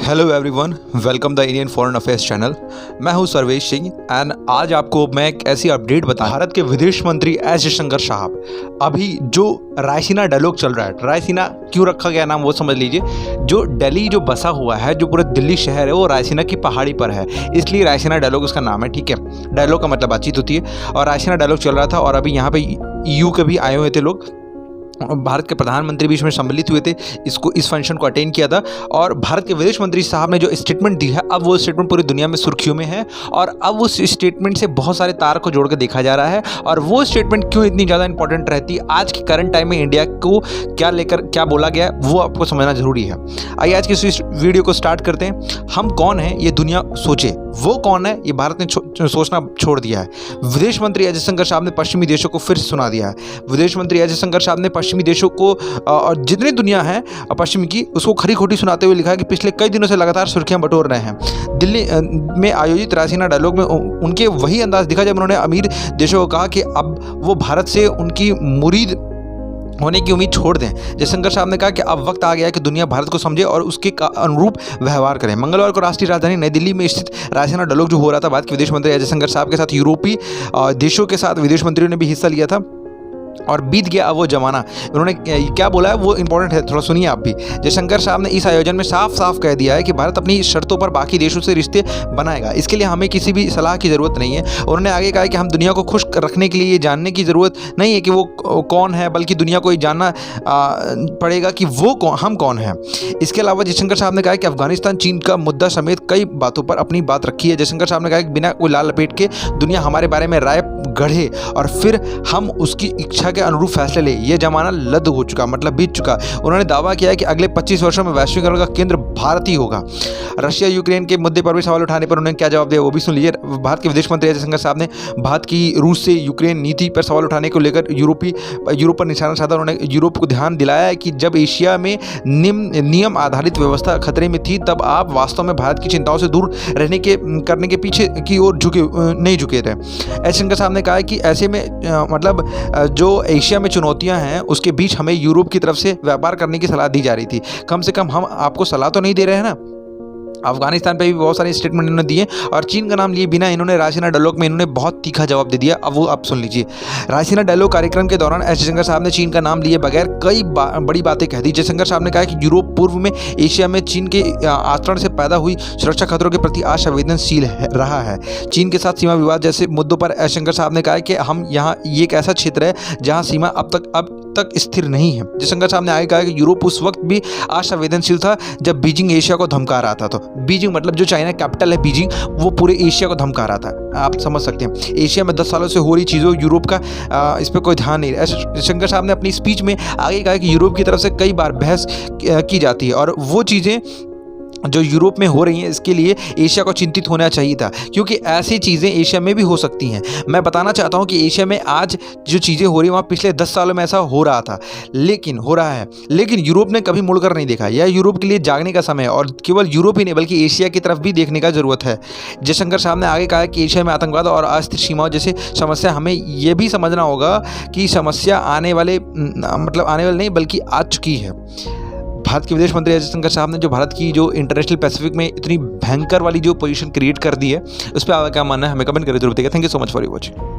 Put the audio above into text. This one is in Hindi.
Hello everyone, welcome the Indian foreign affairs channel. मैं हूं सर्वेश सिंह एंड आज आपको मैं एक ऐसी अपडेट बता। भारत के विदेश मंत्री एस जयशंकर साहब, अभी जो रायसीना डायलॉग चल रहा है, रायसीना क्यों रखा गया नाम वो समझ लीजिए। जो दिल्ली जो बसा हुआ है, जो पूरा दिल्ली शहर है वो रायसीना की पहाड़ी पर है, इसलिए रायसीना डायलॉग उसका नाम है। ठीक है, डायलॉग का मतलब बातचीत होती है और रायसीना डायलॉग चल रहा था और अभी यहाँ पे EU के भी आए हुए थे लोग। भारत के प्रधानमंत्री भी इसमें सम्मिलित हुए थे, इस फंक्शन को अटेंड किया था। और भारत के विदेश मंत्री साहब ने जो स्टेटमेंट दी है, अब वो स्टेटमेंट पूरी दुनिया में सुर्खियों में है और अब उस स्टेटमेंट से बहुत सारे तार को जोड़ कर देखा जा रहा है। और वो स्टेटमेंट क्यों इतनी ज़्यादा इंपॉर्टेंट रहती है, आज के करंट टाइम में इंडिया को क्या बोला गया है, वो आपको समझना जरूरी है। आइए आज की इस वीडियो को स्टार्ट करते हैं। हम कौन है ये दुनिया सोचे, वो कौन है ये भारत ने सोचना छोड़ दिया है। विदेश मंत्री एस जयशंकर साहब ने पश्चिमी देशों को फिर सुना दिया है। विदेश मंत्री एस जयशंकर साहब ने पश्चिमी देशों को और जितनी दुनिया है पश्चिमी की, उसको खरी खोटी सुनाते हुए लिखा है कि पिछले कई दिनों से लगातार सुर्खियां बटोर रहे हैं। दिल्ली में आयोजित रायसीना डायलॉग में उनके वही अंदाज दिखा जब उन्होंने अमीर देशों को कहा कि अब वो भारत से उनकी मुरीद होने की उम्मीद छोड़ दें। जयशंकर साहब ने कहा कि अब वक्त आ गया है कि दुनिया भारत को समझे और उसके अनुरूप व्यवहार करें। मंगलवार को राष्ट्रीय राजधानी नई दिल्ली में स्थित रायसीना डायलॉग जो हो रहा था, भारत के विदेश मंत्री एस जयशंकर साहब के साथ यूरोपीय देशों के साथ विदेश मंत्रियों ने भी हिस्सा लिया था और बीत गया अब वो जमाना। उन्होंने क्या बोला है वो इंपॉर्टेंट है, थोड़ा सुनिए आप भी। जयशंकर साहब ने इस आयोजन में साफ साफ कह दिया है कि भारत अपनी शर्तों पर बाकी देशों से रिश्ते बनाएगा, इसके लिए हमें किसी भी सलाह की ज़रूरत नहीं है। उन्होंने आगे कहा कि हम दुनिया को खुश रखने के लिए ये जानने की ज़रूरत नहीं है कि वो कौन है, बल्कि दुनिया को ये जानना पड़ेगा कि हम कौन हैं। इसके अलावा जयशंकर साहब ने कहा कि अफगानिस्तान, चीन का मुद्दा समेत कई बातों पर अपनी बात रखी है। जयशंकर साहब ने कहा कि बिना कोई लाल लपेट के दुनिया हमारे बारे में राय गढ़े और फिर हम उसकी इच्छा के अनुरूप फैसले ले। ये जमाना लद हो चुका, मतलब बीत चुका। उन्होंने दावा किया है कि अगले 25 वर्षों में वैश्वीकरण का केंद्र भारत ही होगा। रशिया यूक्रेन के मुद्दे पर भी सवाल उठाने पर उन्होंने क्या जवाब दिया वो भी सुन लीजिए। भारत के विदेश मंत्री जयशंकर साहब ने भारत की रूस से यूक्रेन नीति पर सवाल उठाने को लेकर यूरोप पर निशाना साधा। उन्होंने यूरोप को ध्यान दिलाया कि जब एशिया में नियम आधारित व्यवस्था खतरे में थी, तब आप वास्तव में भारत की चिंताओं से दूर करने के पीछे की ओर नहीं झुके थे। जयशंकर साहब ने कहा कि ऐसे में मतलब जो एशिया में चुनौतियां हैं उसके बीच हमें यूरोप की तरफ से व्यापार करने की सलाह दी जा रही थी। कम से कम हम आपको सलाह तो नहीं दे रहे हैं ना। अफगानिस्तान पे भी बहुत सारे स्टेटमेंट इन्होंने दिए और चीन का नाम लिए बिना इन्होंने रायसीना डायलॉग में इन्होंने बहुत तीखा जवाब दे दिया। अब वो आप सुन लीजिए। रायसीना डायलॉग कार्यक्रम के दौरान एस जयशंकर साहब ने चीन का नाम लिए बगैर कई बड़ी बातें कह दी। जयशंकर साहब ने कहा कि यूरोप पूर्व में एशिया में चीन के आचरण से पैदा हुई सुरक्षा खतरों के प्रति आज संवेदनशील रहा है। चीन के साथ सीमा विवाद जैसे मुद्दों पर जयशंकर साहब ने कहा कि हम यहाँ ये एक ऐसा क्षेत्र है जहाँ सीमा अब तक स्थिर नहीं है। जयशंकर साहब ने आगे कहा कि यूरोप उस वक्त भी असंवेदनशील था जब बीजिंग एशिया को धमका रहा था। तो बीजिंग मतलब जो चाइना कैपिटल है बीजिंग, वो पूरे एशिया को धमका रहा था। आप समझ सकते हैं एशिया में 10 सालों से हो रही चीज़ों यूरोप का इस पर कोई ध्यान नहीं। जयशंकर साहब ने अपनी स्पीच में आगे कहा कि यूरोप की तरफ से कई बार बहस की जाती है और वो चीज़ें जो यूरोप में हो रही हैं इसके लिए एशिया को चिंतित होना चाहिए था, क्योंकि ऐसी चीज़ें एशिया में भी हो सकती हैं। मैं बताना चाहता हूं कि एशिया में आज जो चीज़ें हो रही हैं वहाँ पिछले 10 सालों में ऐसा हो रहा था, हो रहा है, लेकिन यूरोप ने कभी मुड़कर नहीं देखा। यह यूरोप के लिए जागने का समय है और केवल यूरोप ही नहीं बल्कि एशिया की तरफ भी देखने का जरूरत है। जयशंकर साहब ने आगे कहा कि एशिया में आतंकवाद और अस्थिर सीमाओं जैसे समस्या, हमें यह भी समझना होगा कि समस्या आने वाले नहीं बल्कि आ चुकी है। भारत के विदेश मंत्री एस जयशंकर साहब ने जो भारत की जो इंटरनेशनल पैसिफिक में इतनी भयंकर वाली जो पोजीशन क्रिएट कर दी है, उस पर आपका क्या मानना है हमें कमेंट करके जरूर बताइएगा। Thank you so much for watching.